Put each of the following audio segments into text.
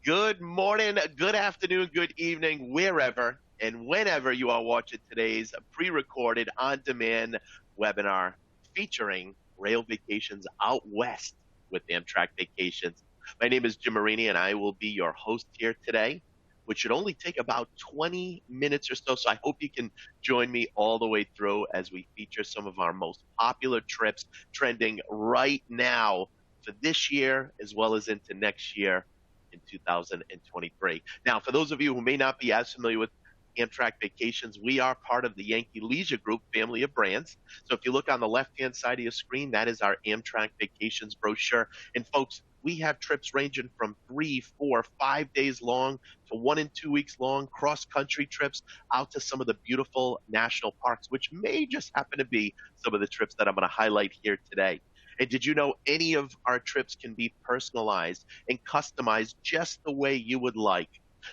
Good morning, good afternoon, good evening, wherever and whenever you are watching today's pre-recorded on-demand webinar featuring rail vacations out west with Amtrak Vacations. My name is Jim Marini and I will be your host here today, which should only take about 20 minutes or so. So I hope you can join me all the way through as we feature some of our most popular trips trending right now for this year as well as into next year in 2023. Now, for those of you who may not be as familiar with Amtrak Vacations, we are part of the Yankee Leisure Group family of brands. So if you look on the left-hand side of your screen, that is our Amtrak Vacations brochure. And folks, we have trips ranging from 3, 4, 5 days long to 1 and 2 weeks long, cross-country trips out to some of the beautiful national parks, which may just happen to be some of the trips that I'm going to highlight here today. And did you know any of our trips can be personalized and customized just the way you would like?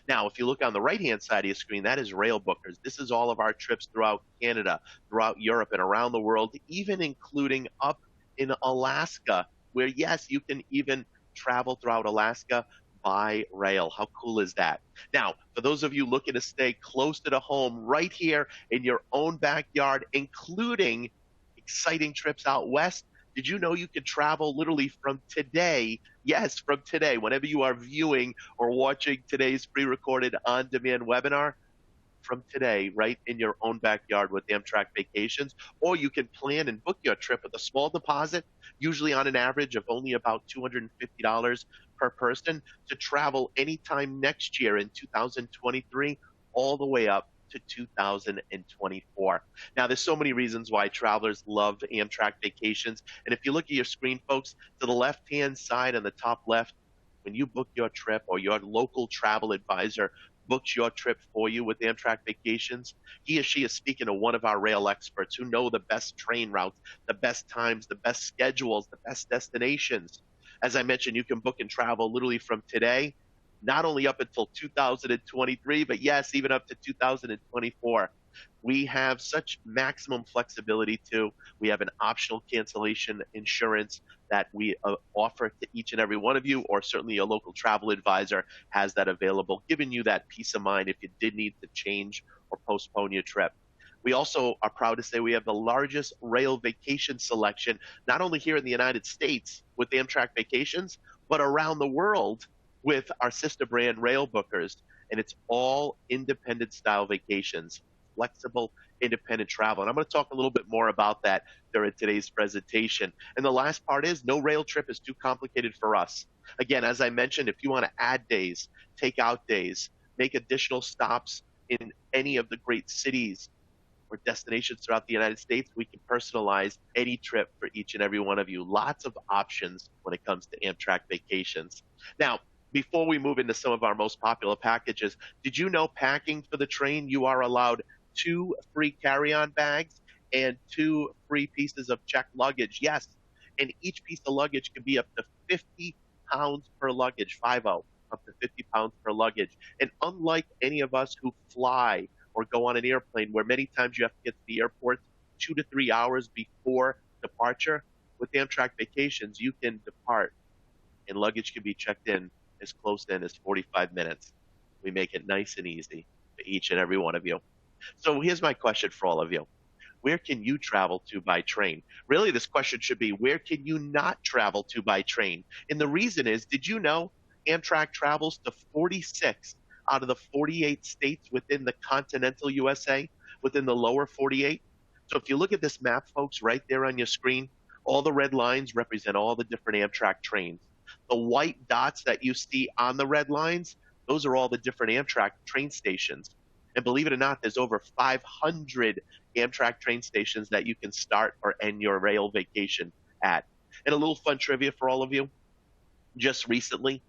Now, if you look on the right-hand side of your screen, that is Rail Bookers. This is all of our trips throughout Canada, throughout Europe, and around the world, even including up in Alaska, where, yes, you can even travel throughout Alaska by rail. How cool is that? Now, for those of you looking to stay close to the home, right here in your own backyard, including exciting trips out west, did you know you could travel literally from today? Yes, from today, whenever you are viewing or watching today's pre-recorded on-demand webinar, from today, right in your own backyard with Amtrak Vacations. Or you can plan and book your trip with a small deposit, usually on an average of only about $250 per person, to travel anytime next year in 2023, all the way up to 2024. Now, there's so many reasons why travelers love Amtrak Vacations. And if you look at your screen, folks, to the left-hand side on the top left, when you book your trip or your local travel advisor books your trip for you with Amtrak Vacations, he or she is speaking to one of our rail experts who know the best train routes, the best times, the best schedules, the best destinations. As I mentioned, you can book and travel literally from today, not only up until 2023, but yes, even up to 2024. We have such maximum flexibility too. We have an optional cancellation insurance that we offer to each and every one of you, or certainly a local travel advisor has that available, giving you that peace of mind if you did need to change or postpone your trip. We also are proud to say we have the largest rail vacation selection, not only here in the United States with Amtrak Vacations, but around the world with our sister brand Rail Bookers. And it's all independent style vacations, flexible, independent travel. And I'm going to talk a little bit more about that during today's presentation. And the last part is no rail trip is too complicated for us. Again, as I mentioned, if you want to add days, take out days, make additional stops in any of the great cities or destinations throughout the United States, we can personalize any trip for each and every one of you. Lots of options when it comes to Amtrak Vacations. Now, before we move into some of our most popular packages, did you know packing for the train, you are allowed 2 free carry-on bags and 2 free pieces of checked luggage? Yes, and each piece of luggage can be up to 50 pounds per luggage, 50, up to 50 pounds per luggage. And unlike any of us who fly or go on an airplane, where many times you have to get to the airport 2 to 3 hours before departure, with Amtrak Vacations, you can depart and luggage can be checked in as close in as 45 minutes. We make it nice and easy for each and every one of you. So here's my question for all of you. Where can you travel to by train? Really, this question should be, where can you not travel to by train? And the reason is, did you know Amtrak travels to 46 out of the 48 states within the continental USA, within the lower 48? So if you look at this map, folks, right there on your screen, all the red lines represent all the different Amtrak trains. The white dots that you see on the red lines, those are all the different Amtrak train stations. And believe it or not, there's over 500 Amtrak train stations that you can start or end your rail vacation at. And a little fun trivia for all of you. Just recently,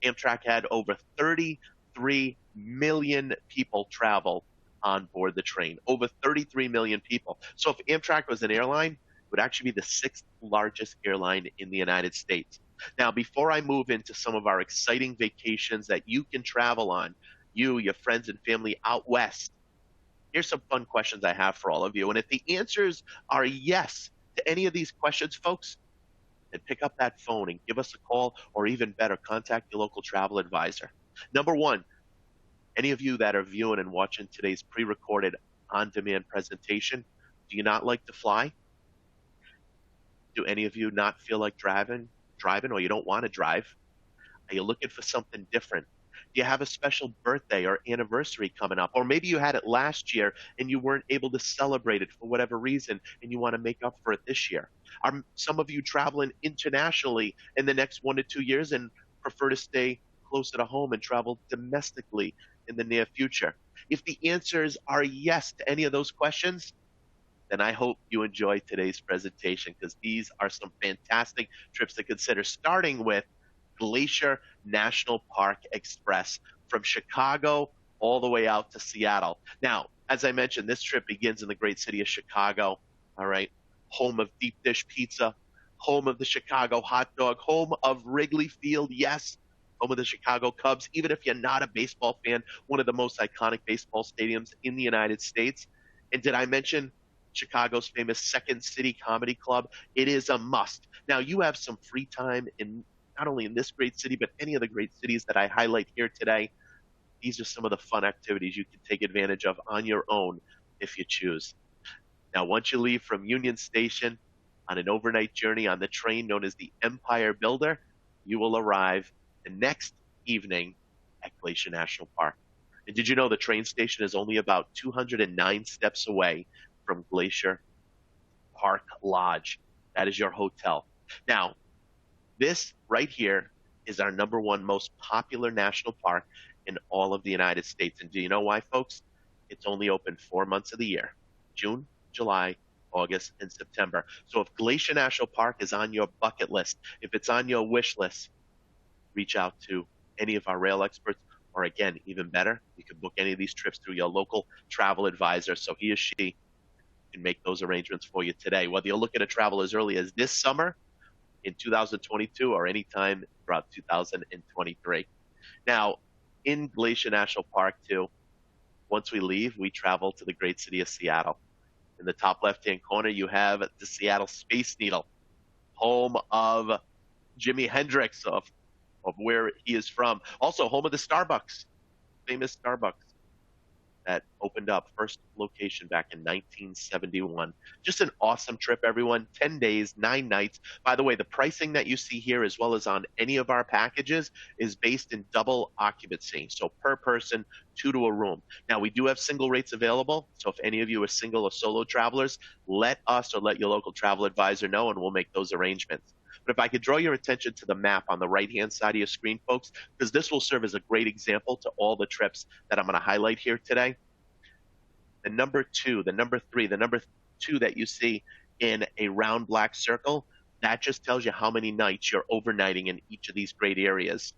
Amtrak had over 33 million people travel on board the train. Over 33 million people. So if Amtrak was an airline, it would actually be the 6th largest airline in the United States. Now, before I move into some of our exciting vacations that you can travel on, you, your friends and family out west, here's some fun questions I have for all of you. And if the answers are yes to any of these questions, folks, then pick up that phone and give us a call, or even better, contact your local travel advisor. Number one, any of you that are viewing and watching today's pre-recorded on-demand presentation, do you not like to fly? Do any of you not feel like driving, or you don't want to drive? Are you looking for something different? Do you have a special birthday or anniversary coming up? Or maybe you had it last year and you weren't able to celebrate it for whatever reason and you want to make up for it this year. Are some of you traveling internationally in the next 1 to 2 years and prefer to stay closer to home and travel domestically in the near future? If the answers are yes to any of those questions, then I hope you enjoy today's presentation, because these are some fantastic trips to consider, starting with Glacier National Park Express from Chicago all the way out to Seattle. Now, as I mentioned, this trip begins in the great city of Chicago, all right, home of deep dish pizza, home of the Chicago hot dog, home of Wrigley Field, yes, home of the Chicago Cubs. Even if you're not a baseball fan, one of the most iconic baseball stadiums in the United States. And did I mention Chicago's famous Second City Comedy Club? It is a must. Now, you have some free time in not only in this great city, but any of the great cities that I highlight here today. These are some of the fun activities you can take advantage of on your own if you choose. Now, once you leave from Union Station on an overnight journey on the train known as the Empire Builder, you will arrive the next evening at Glacier National Park. And did you know the train station is only about 209 steps away from Glacier Park Lodge? That is your hotel. Now, this right here is our number one most popular national park in all of the United States. And do you know why, folks? It's only open 4 months of the year: June, July, August, and September. So if Glacier National Park is on your bucket list, if it's on your wish list, reach out to any of our rail experts, or again, even better, you can book any of these trips through your local travel advisor, so he or she can make those arrangements for you today. Whether you're looking to travel as early as this summer, in 2022, or anytime throughout 2023. Now, in Glacier National Park, too, once we leave, we travel to the great city of Seattle. In the top left-hand corner, you have the Seattle Space Needle, home of Jimi Hendrix, of where he is from. Also, home of the Starbucks, famous Starbucks that opened up, first location back in 1971. Just an awesome trip, everyone. 10 days, 9 nights. By the way, the pricing that you see here, as well as on any of our packages, is based in double occupancy. So per person, 2 to a room. Now, we do have single rates available. So if any of you are single or solo travelers, let us or let your local travel advisor know, and we'll make those arrangements. But if I could draw your attention to the map on the right-hand side of your screen, folks, because this will serve as a great example to all the trips that I'm going to highlight here today. The number 2, the number 3, the number 2 that you see in a round black circle, that just tells you how many nights you're overnighting in each of these great areas.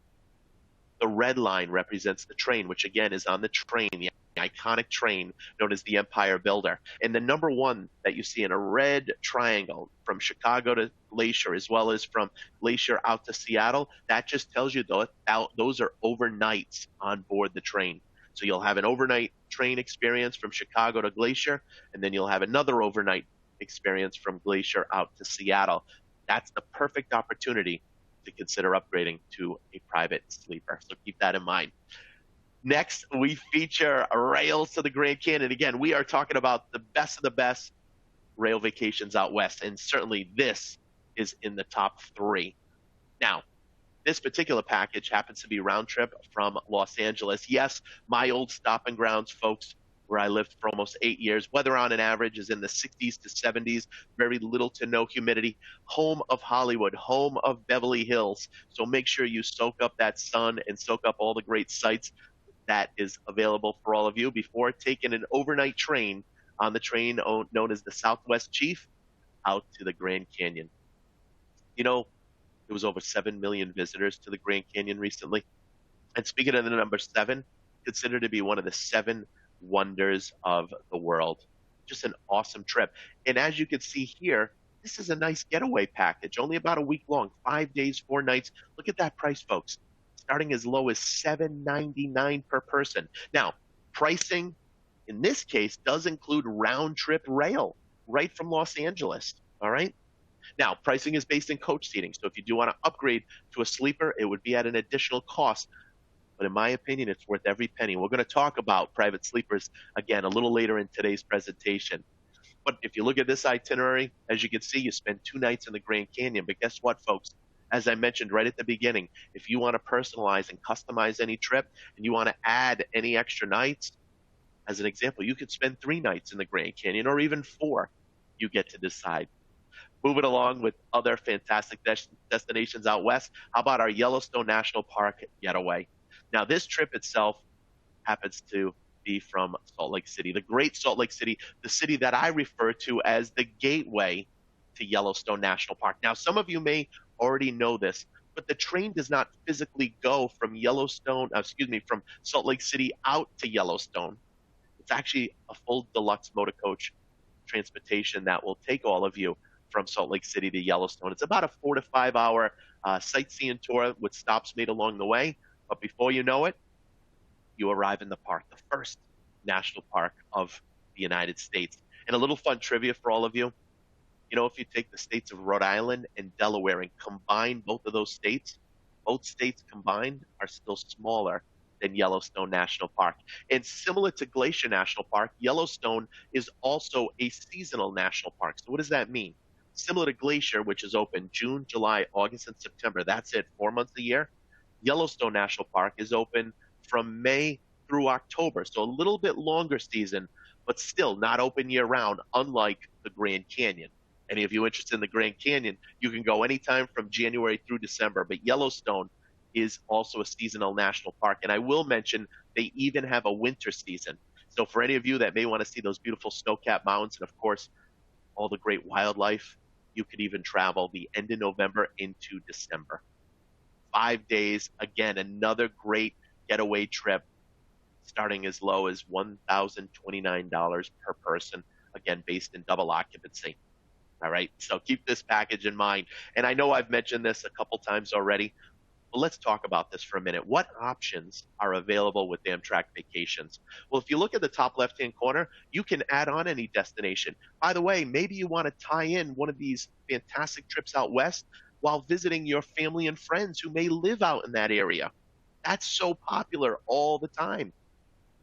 The red line represents the train, which again is on the train, the iconic train known as the Empire Builder. And the number 1 that you see in a red triangle from Chicago to Glacier, as well as from Glacier out to Seattle, that just tells you those are overnights on board the train. So you'll have an overnight train experience from Chicago to Glacier, and then you'll have another overnight experience from Glacier out to Seattle. That's the perfect opportunity to consider upgrading to a private sleeper. So keep that in mind. Next, we feature rails to the Grand Canyon. Again, we are talking about the best of the best rail vacations out west, and certainly this is in the top 3. Now, this particular package happens to be round trip from Los Angeles. Yes, my old stomping grounds, folks, where I lived for almost 8 years. Weather on an average is in the 60s to 70s, very little to no humidity. Home of Hollywood, home of Beverly Hills. So make sure you soak up that sun and soak up all the great sights that is available for all of you before taking an overnight train on the train known as the Southwest Chief out to the Grand Canyon. You know, there was over 7 million visitors to the Grand Canyon recently. And speaking of the number 7, considered to be one of the 7 wonders of the world. Just an awesome trip. And as you can see here, this is a nice getaway package, only about a week long, 5 days, 4 nights. Look at that price, folks. Starting as low as $7.99 per person. Now, pricing in this case does include round trip rail right from Los Angeles. All right. Now, pricing is based in coach seating. So if you do want to upgrade to a sleeper, it would be at an additional cost. But in my opinion, it's worth every penny. We're going to talk about private sleepers again a little later in today's presentation. But if you look at this itinerary, as you can see, you spend 2 nights in the Grand Canyon. But guess what, folks? As I mentioned right at the beginning, if you want to personalize and customize any trip and you want to add any extra nights, as an example, you could spend 3 nights in the Grand Canyon or even 4. You get to decide. Moving along with other fantastic destinations out west, how about our Yellowstone National Park Getaway? Now, this trip itself happens to be from Salt Lake City, the great Salt Lake City, the city that I refer to as the gateway to Yellowstone National Park. Now, some of you may already know this, but the train does not physically go from from Salt Lake City out to Yellowstone. It's actually a full deluxe motor coach transportation that will take all of you from Salt Lake City to Yellowstone. It's about a 4 to 5 hour sightseeing tour with stops made along the way. But before you know it, you arrive in the park, the first national park of the United States. And a little fun trivia for all of you. You know, if you take the states of Rhode Island and Delaware and combine both of those states, both states combined are still smaller than Yellowstone National Park. And similar to Glacier National Park, Yellowstone is also a seasonal national park. So what does that mean? Similar to Glacier, which is open June, July, August, and September. That's it, 4 months a year. Yellowstone National Park is open from May through October. So a little bit longer season, but still not open year round, unlike the Grand Canyon. Any of you interested in the Grand Canyon, you can go anytime from January through December. But Yellowstone is also a seasonal national park. And I will mention they even have a winter season. So for any of you that may want to see those beautiful snow-capped mountains and, of course, all the great wildlife, you could even travel the end of November into December. 5 days, again, another great getaway trip, starting as low as $1,029 per person, again, based in double occupancy. All right, so keep this package in mind. And I know I've mentioned this a couple times already, but let's talk about this for a minute. What options are available with Amtrak Vacations? Well, if you look at the top left-hand corner, you can add on any destination. By the way, maybe you want to tie in one of these fantastic trips out west while visiting your family and friends who may live out in that area. That's so popular all the time.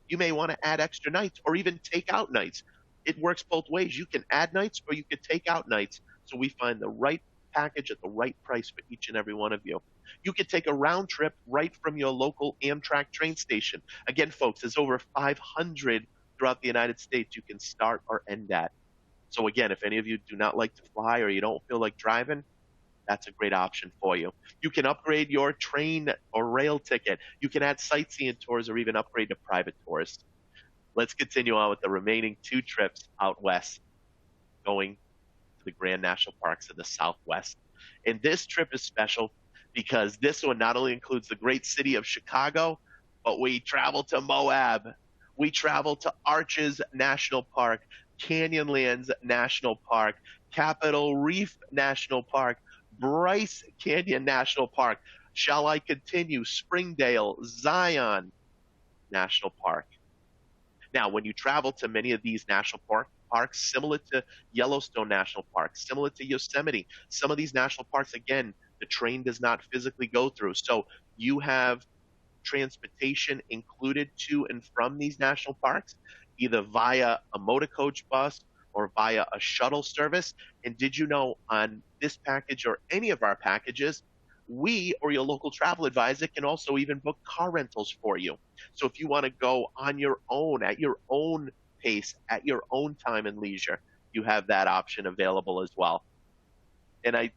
You may want to add extra nights or even take out nights. It works both ways. You can add nights or you could take out nights. So we find the right package at the right price for each and every one of you. You could take a round trip right from your local Amtrak train station. Again, folks, there's over 500 throughout the United States you can start or end at. So again, if any of you do not like to fly or you don't feel like driving, that's a great option for you. You can upgrade your train or rail ticket. You can add sightseeing tours or even upgrade to private tours. Let's continue on with the remaining 2 trips out west, going to the Grand National Parks in the Southwest. And this trip is special because this one not only includes the great city of Chicago, but we travel to Moab. We travel to Arches National Park, Canyonlands National Park, Capitol Reef National Park, Bryce Canyon National Park. Shall I continue? Springdale, Zion National Park. Now, when you travel to many of these national parks, similar to Yellowstone National Park, similar to Yosemite, some of these national parks, again, the train does not physically go through. So you have transportation included to and from these national parks, either via a motor coach bus or via a shuttle service. And did you know on this package or any of our packages, we or your local travel advisor can also even book car rentals for you. So if you want to go on your own, at your own pace, at your own time and leisure, you have that option available as well. And I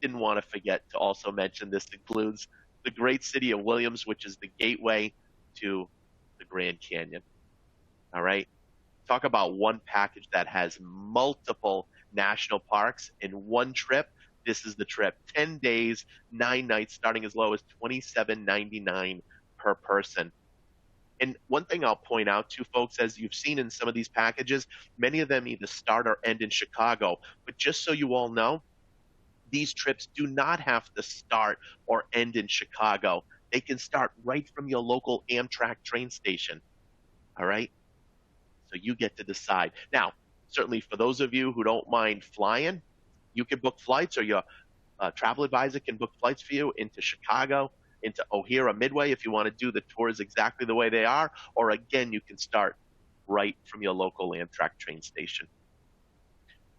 didn't want to forget to also mention this includes the great city of Williams, which is the gateway to the Grand Canyon. All right. Talk about one package that has multiple national parks in one trip. This is the trip. 10 days, 9 nights, starting as low as $27.99 per person. And one thing I'll point out to folks, as you've seen in some of these packages, many of them either start or end in Chicago. But just so you all know, these trips do not have to start or end in Chicago. They can start right from your local Amtrak train station. All right? So you get to decide. Now, certainly for those of you who don't mind flying, You can book flights, or your travel advisor can book flights for you into Chicago, into O'Hare or Midway if you want to do the tours exactly the way they are. Or again, you can start right from your local Amtrak train station.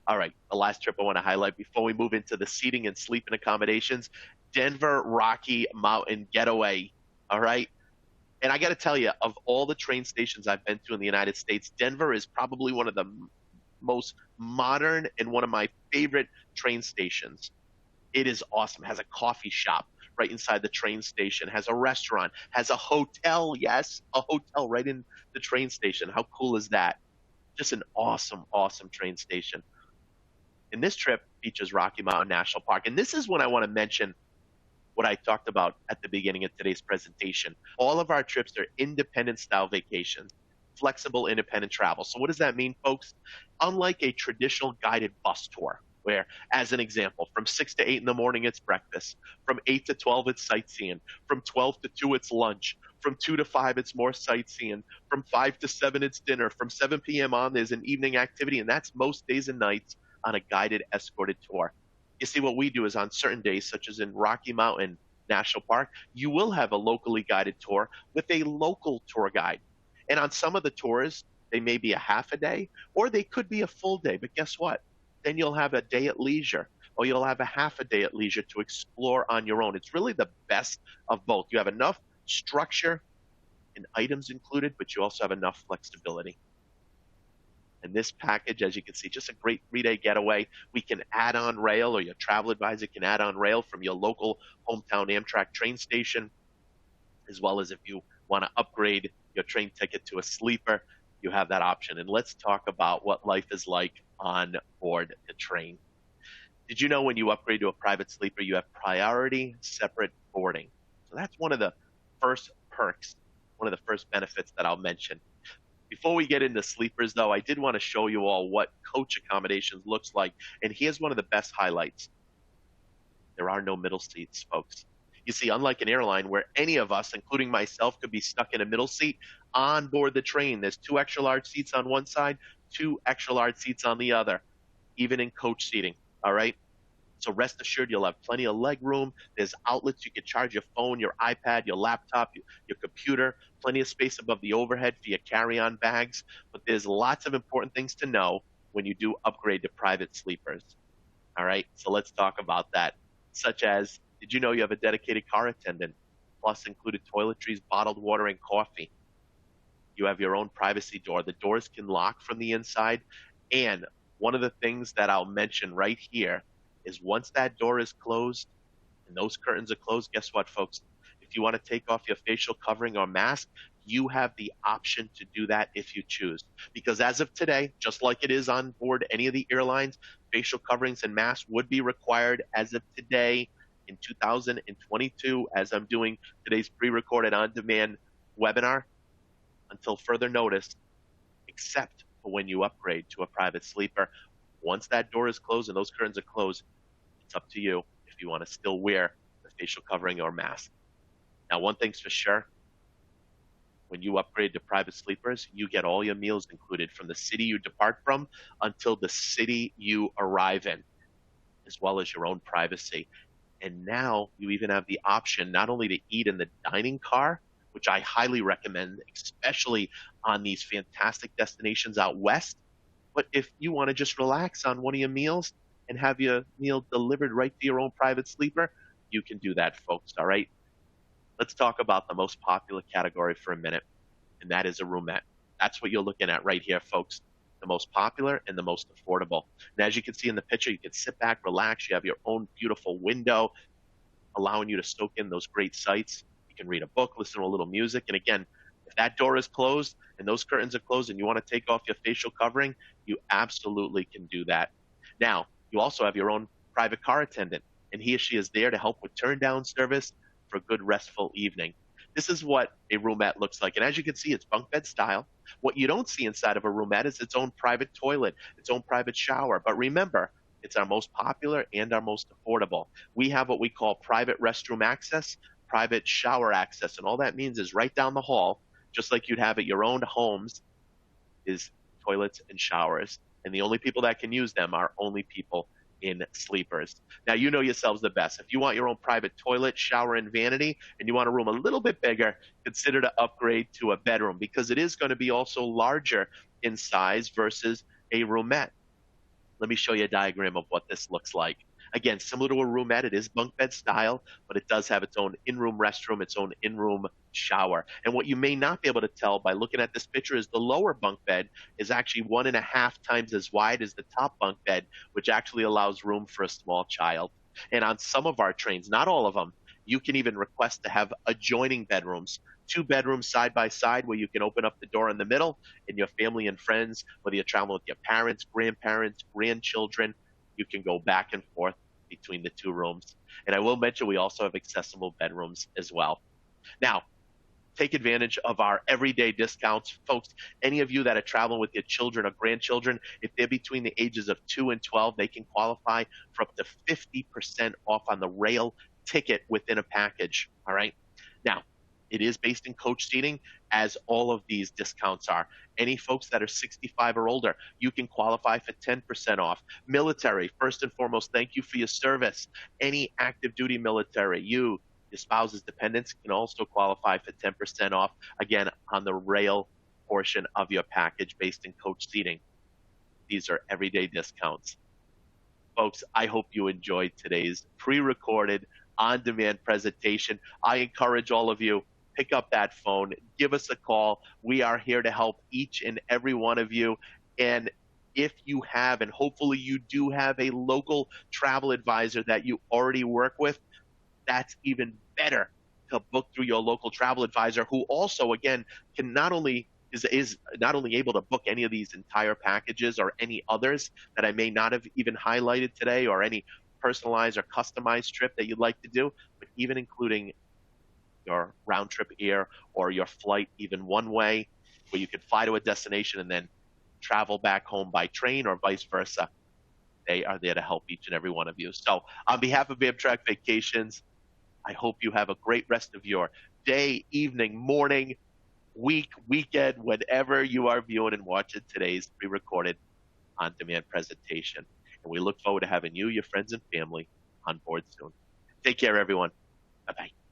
All right, the last trip I want to highlight before we move into the seating and sleeping accommodations, Denver Rocky Mountain Getaway. All right. And I got to tell you, of all the train stations I've been to in the United States, Denver is probably one of the most modern and one of my favorite train stations. It is awesome. It has a coffee shop right inside the train station, has a restaurant, has a hotel. Yes, a hotel right in the train station. How cool is that? Just an awesome, awesome train station. And this trip features Rocky Mountain National Park. And this is when I want to mention what I talked about at the beginning of today's presentation. All of our trips are independent style vacations, flexible independent travel. So what does that mean, folks? Unlike a traditional guided bus tour, where, as an example, from 6 to 8 in the morning, it's breakfast. From 8 to 12, it's sightseeing. From 12 to 2, it's lunch. From 2 to 5, it's more sightseeing. From 5 to 7, it's dinner. From 7 p.m. on, there's an evening activity, and that's most days and nights on a guided escorted tour. You see, what we do is on certain days, such as in Rocky Mountain National Park, you will have a locally guided tour with a local tour guide. And on some of the tours, they may be a half a day or they could be a full day. But guess what? Then you'll have a day at leisure, or you'll have a half a day at leisure to explore on your own. It's really the best of both. You have enough structure and items included, but you also have enough flexibility. And this package, as you can see, just a great 3-day getaway. We can add on rail, or your travel advisor can add on rail from your local hometown Amtrak train station, as well as if you want to upgrade your train ticket to a sleeper, you have that option. And let's talk about what life is like on board the train. Did you know when you upgrade to a private sleeper, you have priority separate boarding? So that's one of the first perks, one of the first benefits that I'll mention. Before we get into sleepers, though, I did want to show you all what coach accommodations looks like. And here's one of the best highlights. There are no middle seats, folks. You see, unlike an airline where any of us, including myself, could be stuck in a middle seat, on board the train, there's 2 extra large seats on one side, 2 extra large seats on the other, even in coach seating. All right? So rest assured, you'll have plenty of leg room. There's outlets. You can charge your phone, your iPad, your laptop, your computer, plenty of space above the overhead for your carry-on bags. But there's lots of important things to know when you do upgrade to private sleepers. All right, so let's talk about that. Such as, did you know you have a dedicated car attendant, plus included toiletries, bottled water, and coffee? You have your own privacy door. The doors can lock from the inside. And one of the things that I'll mention right here is once that door is closed and those curtains are closed, guess what, folks? If you want to take off your facial covering or mask, you have the option to do that if you choose. Because as of today, just like it is on board any of the airlines, facial coverings and masks would be required as of today in 2022, as I'm doing today's pre-recorded on-demand webinar, until further notice, except for when you upgrade to a private sleeper. Once that door is closed and those curtains are closed, it's up to you if you want to still wear the facial covering or mask. Now, one thing's for sure, when you upgrade to private sleepers, you get all your meals included from the city you depart from until the city you arrive in, as well as your own privacy. And now you even have the option not only to eat in the dining car, which I highly recommend, especially on these fantastic destinations out west, but if you want to just relax on one of your meals and have your meal delivered right to your own private sleeper, you can do that, folks, all right? Let's talk about the most popular category for a minute, and that is a roomette. That's what you're looking at right here, folks. The most popular and the most affordable. And as you can see in the picture, you can sit back, relax. You have your own beautiful window, allowing you to soak in those great sights. You can read a book, listen to a little music. And again, if that door is closed and those curtains are closed and you want to take off your facial covering, you absolutely can do that. Now, you also have your own private car attendant, and he or she is there to help with turn down service for a good restful evening. This is what a roomette looks like. And as you can see, it's bunk bed style. What you don't see inside of a roomette is its own private toilet, its own private shower. But remember, it's our most popular and our most affordable. We have what we call private restroom access, private shower access. And all that means is right down the hall, just like you'd have at your own homes, is toilets and showers. And the only people that can use them are only people in sleepers. Now, you know yourselves the best. If you want your own private toilet, shower, and vanity, and you want a room a little bit bigger, consider to upgrade to a bedroom because it is going to be also larger in size versus a roomette. Let me show you a diagram of what this looks like. Again, similar to a roomette, it is bunk bed style, but it does have its own in-room restroom, its own in-room shower. And what you may not be able to tell by looking at this picture is the lower bunk bed is actually 1.5 times as wide as the top bunk bed, which actually allows room for a small child. And on some of our trains, not all of them, you can even request to have adjoining bedrooms, 2 bedrooms side by side where you can open up the door in the middle and your family and friends, whether you're traveling with your parents, grandparents, grandchildren, you can go back and forth between the 2 rooms. And I will mention we also have accessible bedrooms as well. Now, take advantage of our everyday discounts. Folks, any of you that are traveling with your children or grandchildren, if they're between the ages of 2 and 12, they can qualify for up to 50% off on the rail ticket within a package. All right. Now, it is based in coach seating, as all of these discounts are. Any folks that are 65 or older, you can qualify for 10% off. Military, first and foremost, thank you for your service. Any active duty military, your spouse's dependents can also qualify for 10% off, again, on the rail portion of your package based in coach seating. These are everyday discounts. Folks, I hope you enjoyed today's pre-recorded, on-demand presentation. I encourage all of you, pick up that phone, give us a call. We are here to help each and every one of you. And if you have, and hopefully you do have a local travel advisor that you already work with, that's even better to book through your local travel advisor, who also, again, can not only is not only able to book any of these entire packages or any others that I may not have even highlighted today, or any personalized or customized trip that you'd like to do, but even including your round trip air or your flight even one way, where you could fly to a destination and then travel back home by train or vice versa. They are there to help each and every one of you. So on behalf of Amtrak Vacations, I hope you have a great rest of your day, evening, morning, week, weekend, whenever you are viewing and watching today's pre-recorded on-demand presentation. And we look forward to having you, your friends, and family on board soon. Take care, everyone. Bye-bye.